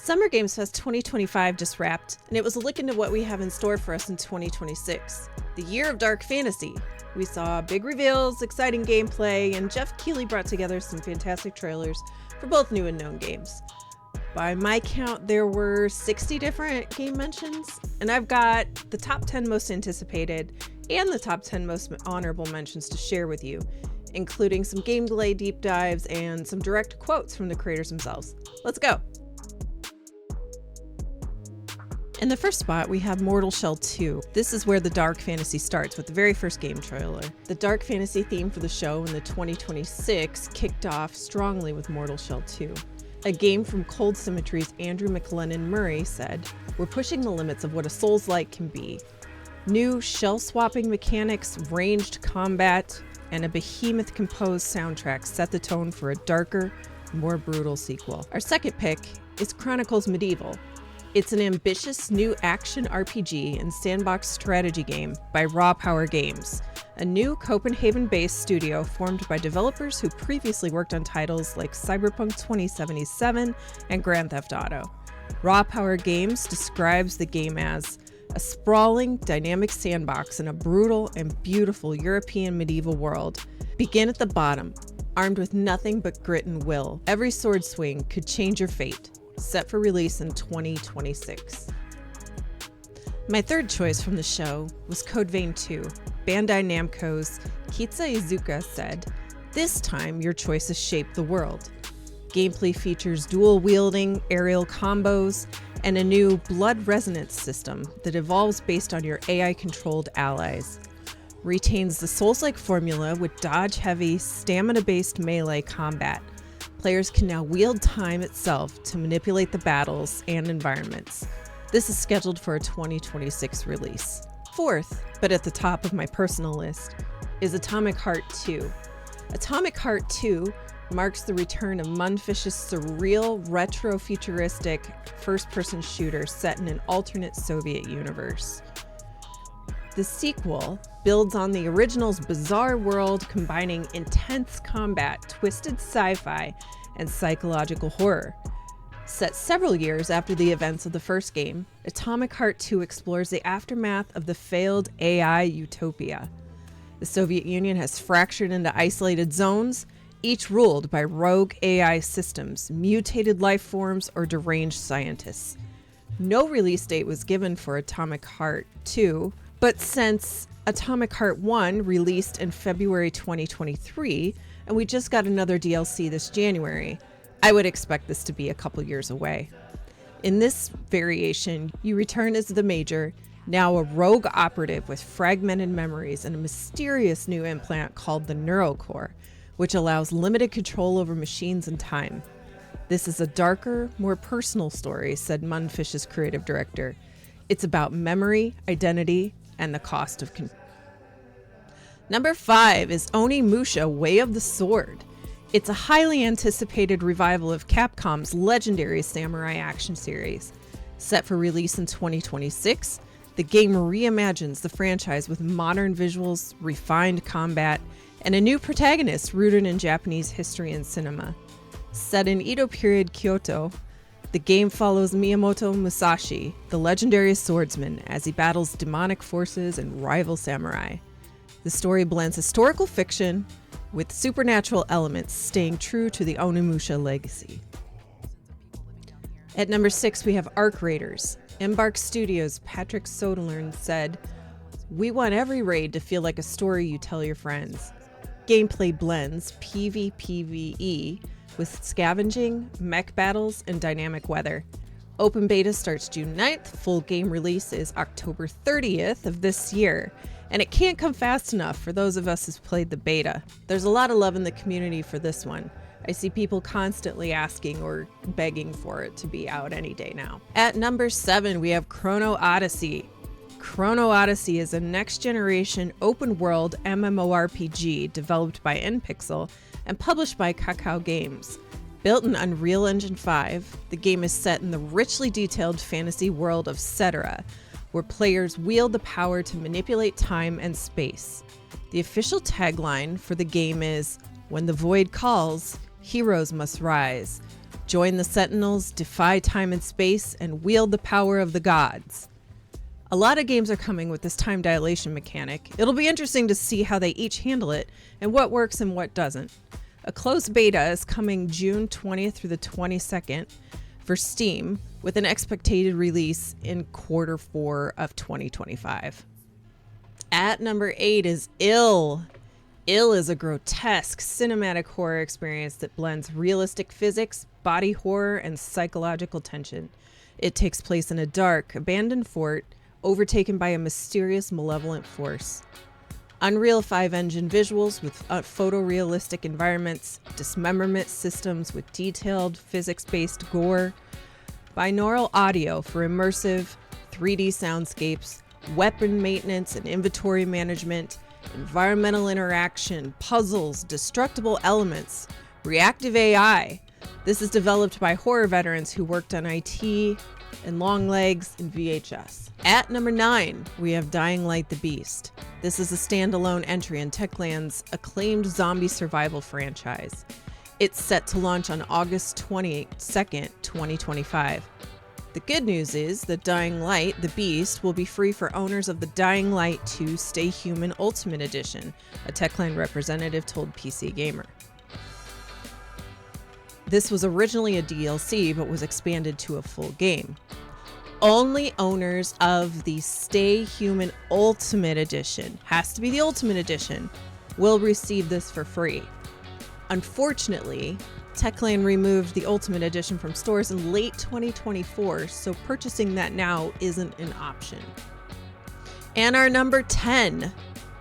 Summer Games Fest 2025 just wrapped, and it was a look into what we have in store for us in 2026. The year of dark fantasy. We saw big reveals, exciting gameplay, and Jeff Keighley brought together some fantastic trailers for both new and known games. By my count, there were 60 different game mentions, and I've got the top 10 most anticipated and the top 10 most honorable mentions to share with you, including some gameplay deep dives and some direct quotes from the creators themselves. Let's go! In the first spot, we have Mortal Shell 2. This is where the dark fantasy starts with the very first game trailer. The dark fantasy theme for the show in the 2026 kicked off strongly with Mortal Shell 2. A game from Cold Symmetry's Andrew McLennan Murray said, "We're pushing the limits of what a Souls-like can be. New shell-swapping mechanics, ranged combat, and a behemoth-composed soundtrack set the tone for a darker, more brutal sequel." Our second pick is Chronicles Medieval. It's an ambitious new action RPG and sandbox strategy game by Raw Power Games, a new Copenhagen-based studio formed by developers who previously worked on titles like Cyberpunk 2077 and Grand Theft Auto. Raw Power Games describes the game as a sprawling, dynamic sandbox in a brutal and beautiful European medieval world. Begin at the bottom, armed with nothing but grit and will. Every sword swing could change your fate. Set for release in 2026. My third choice from the show was Code Vein 2. Bandai Namco's Kitsa Iizuka said, "This time your choices shape the world." Gameplay features dual-wielding aerial combos and a new blood resonance system that evolves based on your AI-controlled allies. Retains the Souls-like formula with dodge-heavy, stamina-based melee combat. Players can now wield time itself to manipulate the battles and environments. This is scheduled for a 2026 release. Fourth, but at the top of my personal list, is Atomic Heart 2. Atomic Heart 2 marks the return of Mundfish's surreal, retro-futuristic first-person shooter set in an alternate Soviet universe. The sequel builds on the original's bizarre world, combining intense combat, twisted sci-fi, and psychological horror. Set several years after the events of the first game, Atomic Heart 2 explores the aftermath of the failed AI utopia. The Soviet Union has fractured into isolated zones, each ruled by rogue AI systems, mutated life forms, or deranged scientists. No release date was given for Atomic Heart 2, but since Atomic Heart 1 released in February 2023, and we just got another DLC this January, I would expect this to be a couple years away. In this variation, you return as the Major, now a rogue operative with fragmented memories and a mysterious new implant called the Neurocore, which allows limited control over machines and time. This is a darker, more personal story, said Mundfish's creative director. It's about memory, identity, and the cost of control. Number 5 is Onimusha: Way of the Sword. It's a highly anticipated revival of Capcom's legendary samurai action series. Set for release in 2026, the game reimagines the franchise with modern visuals, refined combat, and a new protagonist rooted in Japanese history and cinema. Set in Edo period Kyoto, the game follows Miyamoto Musashi, the legendary swordsman, as he battles demonic forces and rival samurai. The story blends historical fiction with supernatural elements, staying true to the Onimusha legacy. At number 6, we have Arc Raiders. Embark Studios' Patrick Soderlund said, "We want every raid to feel like a story you tell your friends." Gameplay blends PvPvE with scavenging, mech battles, and dynamic weather. Open beta starts June 9th, full game release is October 30th of this year, and it can't come fast enough for those of us who've played the beta. There's a lot of love in the community for this one. I see people constantly asking or begging for it to be out any day now. At number 7, we have Chrono Odyssey. Chrono Odyssey is a next-generation open-world MMORPG developed by Npixel and published by Kakao Games. Built in Unreal Engine 5, the game is set in the richly detailed fantasy world of Cetera, where players wield the power to manipulate time and space. The official tagline for the game is, "When the void calls, heroes must rise." Join the Sentinels, defy time and space, and wield the power of the gods. A lot of games are coming with this time dilation mechanic. It'll be interesting to see how they each handle it and what works and what doesn't. A closed beta is coming June 20th through the 22nd for Steam, with an expected release in Q4 of 2025. At number 8 is Ill. Ill is a grotesque cinematic horror experience that blends realistic physics, body horror, and psychological tension. It takes place in a dark, abandoned fort overtaken by a mysterious, malevolent force. Unreal 5 engine visuals with photorealistic environments, dismemberment systems with detailed physics-based gore, binaural audio for immersive 3D soundscapes, weapon maintenance and inventory management, environmental interaction, puzzles, destructible elements, reactive AI. This is developed by horror veterans who worked on IT and Longlegs and VHS. At number 9, we have Dying Light: The Beast. This is a standalone entry in Techland's acclaimed zombie survival franchise. It's set to launch on August 22nd, 2025. The good news is that Dying Light: The Beast will be free for owners of the Dying Light 2 Stay Human Ultimate Edition, a Techland representative told PC Gamer. This was originally a DLC but was expanded to a full game. Only owners of the Stay Human Ultimate Edition, has to be the Ultimate Edition, will receive this for free. Unfortunately, Techland removed the Ultimate Edition from stores in late 2024, so purchasing that now isn't an option. And our number 10,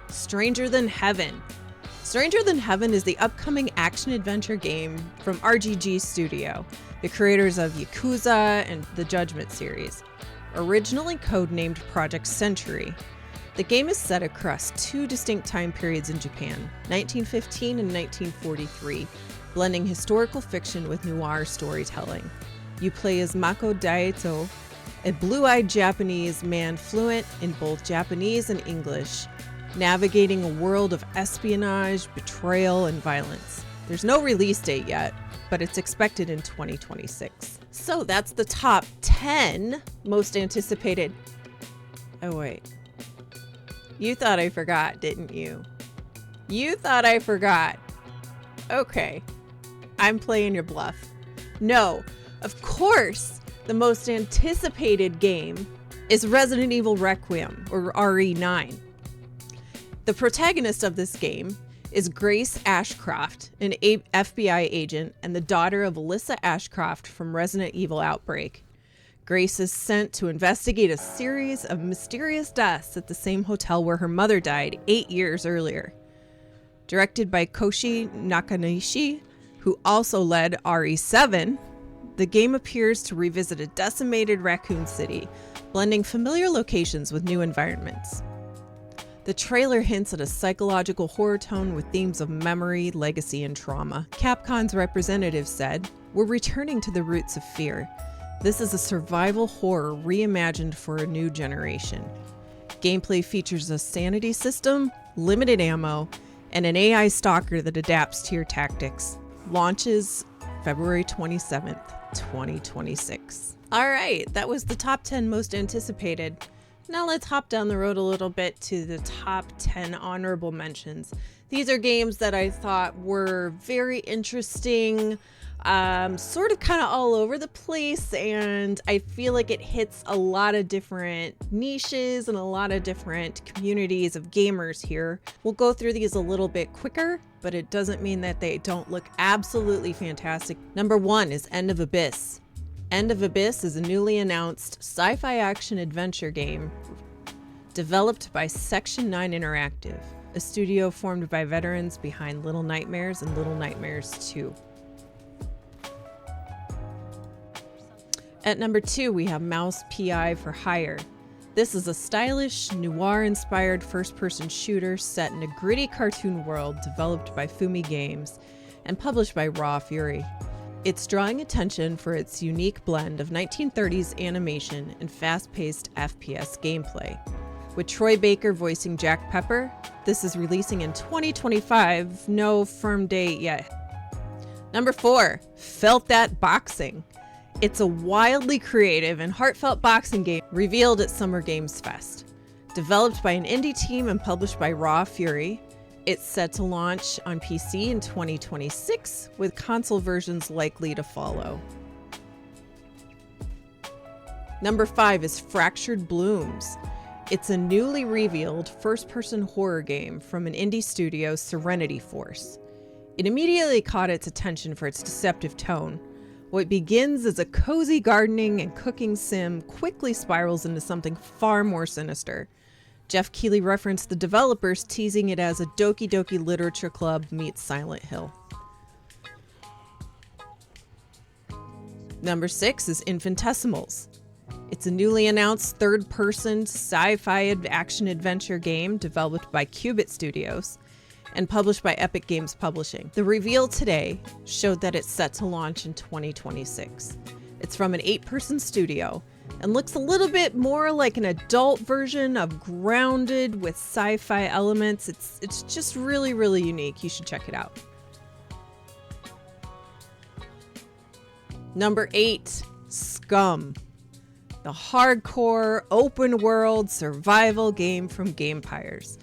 Stranger Than Heaven. Stranger Than Heaven is the upcoming action-adventure game from RGG Studio, the creators of Yakuza and the Judgment series. Originally codenamed Project Century, the game is set across 2 distinct time periods in Japan, 1915 and 1943, blending historical fiction with noir storytelling. You play as Mako Daito, a blue-eyed Japanese man fluent in both Japanese and English, navigating a world of espionage, betrayal, and violence. There's no release date yet, but it's expected in 2026. So that's the top 10 most anticipated. Oh wait. You thought I forgot, didn't you? You thought I forgot. Okay. I'm playing your bluff. No, of course, the most anticipated game is Resident Evil Requiem, or RE9. The protagonist of this game is Grace Ashcroft, an FBI agent and the daughter of Alyssa Ashcroft from Resident Evil Outbreak. Grace is sent to investigate a series of mysterious deaths at the same hotel where her mother died 8 years earlier. Directed by Koshi Nakanishi, who also led RE7, the game appears to revisit a decimated Raccoon City, blending familiar locations with new environments. The trailer hints at a psychological horror tone with themes of memory, legacy, and trauma. Capcom's representative said, "We're returning to the roots of fear. This is a survival horror reimagined for a new generation. Gameplay features a sanity system, limited ammo, and an AI stalker that adapts to your tactics. Launches February 27th, 2026. All right, that was the top 10 most anticipated. Now let's hop down the road a little bit to the top 10 honorable mentions. These are games that I thought were very interesting, sort of kind of all over the place, and I feel like it hits a lot of different niches and a lot of different communities of gamers here. We'll go through these a little bit quicker, but it doesn't mean that they don't look absolutely fantastic. Number 1 is End of Abyss. End of Abyss is a newly announced sci-fi action adventure game developed by Section 9 Interactive, a studio formed by veterans behind Little Nightmares and Little Nightmares 2. At number 2, we have Mouse P.I. for Hire. This is a stylish, noir-inspired first-person shooter set in a gritty cartoon world developed by Fumi Games and published by Raw Fury. It's drawing attention for its unique blend of 1930s animation and fast-paced FPS gameplay. With Troy Baker voicing Jack Pepper, this is releasing in 2025, no firm date yet. Number 4, Felt That Boxing. It's a wildly creative and heartfelt boxing game revealed at Summer Games Fest. Developed by an indie team and published by Raw Fury, it's set to launch on PC in 2026, with console versions likely to follow. Number 5 is Fractured Blooms. It's a newly revealed first-person horror game from an indie studio, Serenity Force. It immediately caught its attention for its deceptive tone. What begins as a cozy gardening and cooking sim quickly spirals into something far more sinister. Jeff Keighley referenced the developers, teasing it as a Doki Doki Literature Club meets Silent Hill. Number 6 is Infinitesimals. It's a newly announced third-person sci-fi action-adventure game developed by Qubit Studios and published by Epic Games Publishing. The reveal today showed that it's set to launch in 2026. It's from an 8-person studio and looks a little bit more like an adult version of Grounded with sci-fi elements. It's just really, really unique. You should check it out. Number 8, Scum. The hardcore, open-world survival game from Gamepires.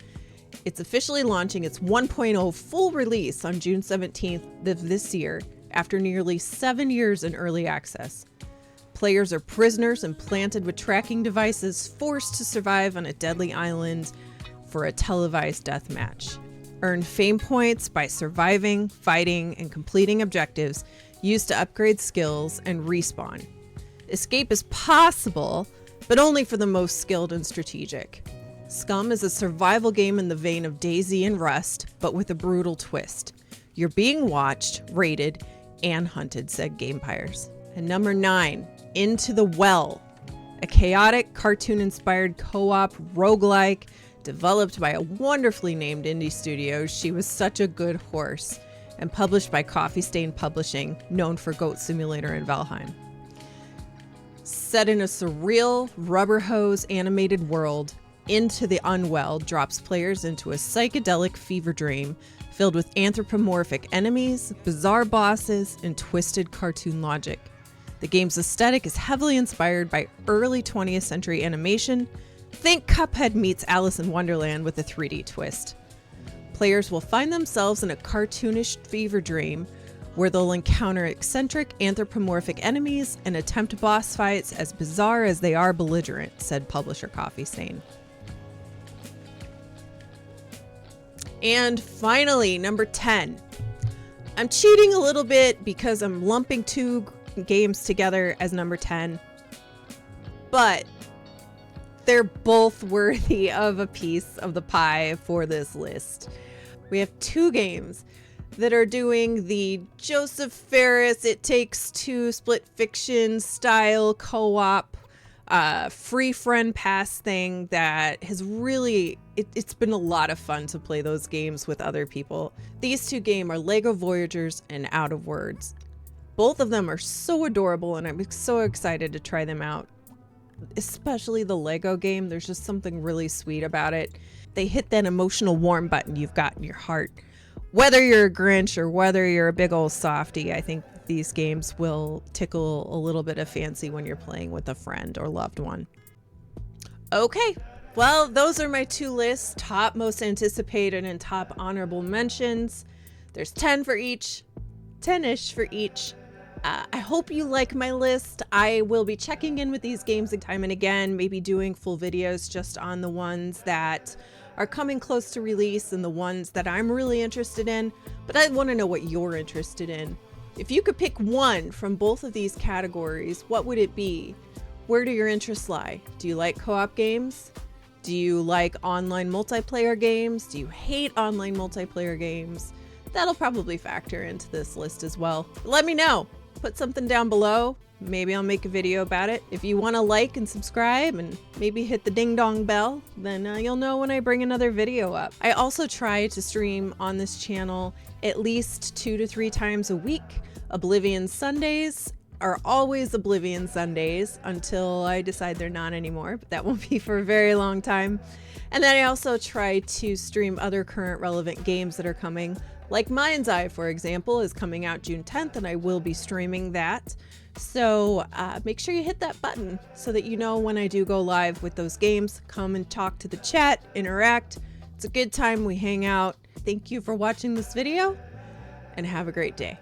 It's officially launching its 1.0 full release on June 17th of this year, after nearly 7 years in early access. Players are prisoners implanted with tracking devices, forced to survive on a deadly island for a televised deathmatch. Earn fame points by surviving, fighting, and completing objectives used to upgrade skills and respawn. Escape is possible, but only for the most skilled and strategic. Scum is a survival game in the vein of DayZ and Rust, but with a brutal twist. You're being watched, rated, and hunted, said Gamepires. And number 9, Into the Well, a chaotic, cartoon-inspired co-op roguelike developed by a wonderfully named indie studio, She Was Such a Good Horse, and published by Coffee Stain Publishing, known for Goat Simulator and Valheim. Set in a surreal, rubber hose animated world, Into the Unwell drops players into a psychedelic fever dream filled with anthropomorphic enemies, bizarre bosses, and twisted cartoon logic. The game's aesthetic is heavily inspired by early 20th century animation. Think Cuphead meets Alice in Wonderland with a 3D twist. Players will find themselves in a cartoonish fever dream where they'll encounter eccentric anthropomorphic enemies and attempt boss fights as bizarre as they are belligerent, said publisher Coffee Stain. And finally, number 10. I'm cheating a little bit because I'm lumping 2 games together as number 10, but they're both worthy of a piece of the pie for this list. We have 2 games that are doing the Joseph Fares It Takes Two split fiction style co-op free friend pass thing that has really, it's been a lot of fun to play those games with other people. These 2 games are Lego Voyagers and Out of Words. Both of them are so adorable and I'm so excited to try them out. Especially the Lego game, there's just something really sweet about it. They hit that emotional warm button you've got in your heart. Whether you're a Grinch or whether you're a big old softie, I think these games will tickle a little bit of fancy when you're playing with a friend or loved one. Okay, well, those are my 2 lists, top most anticipated and top honorable mentions. There's 10 for each, 10-ish for each. I hope you like my list. I will be checking in with these games time and again, maybe doing full videos just on the ones that are coming close to release and the ones that I'm really interested in, but I want to know what you're interested in. If you could pick one from both of these categories, what would it be? Where do your interests lie? Do you like co-op games? Do you like online multiplayer games? Do you hate online multiplayer games? That'll probably factor into this list as well. Let me know. Put something down below. Maybe I'll make a video about it. If you want to like and subscribe and maybe hit the ding dong bell, then you'll know when I bring another video up. I also try to stream on this channel at least 2 to 3 times a week. Oblivion Sundays are always Oblivion Sundays until I decide they're not anymore, but that won't be for a very long time. And then I also try to stream other current relevant games that are coming, Like Mind's Eye, for example, is coming out June 10th, and I will be streaming that. So make sure you hit that button so that you know when I do go live with those games. Come and talk to the chat, interact. It's a good time. We hang out. Thank you for watching this video, and have a great day.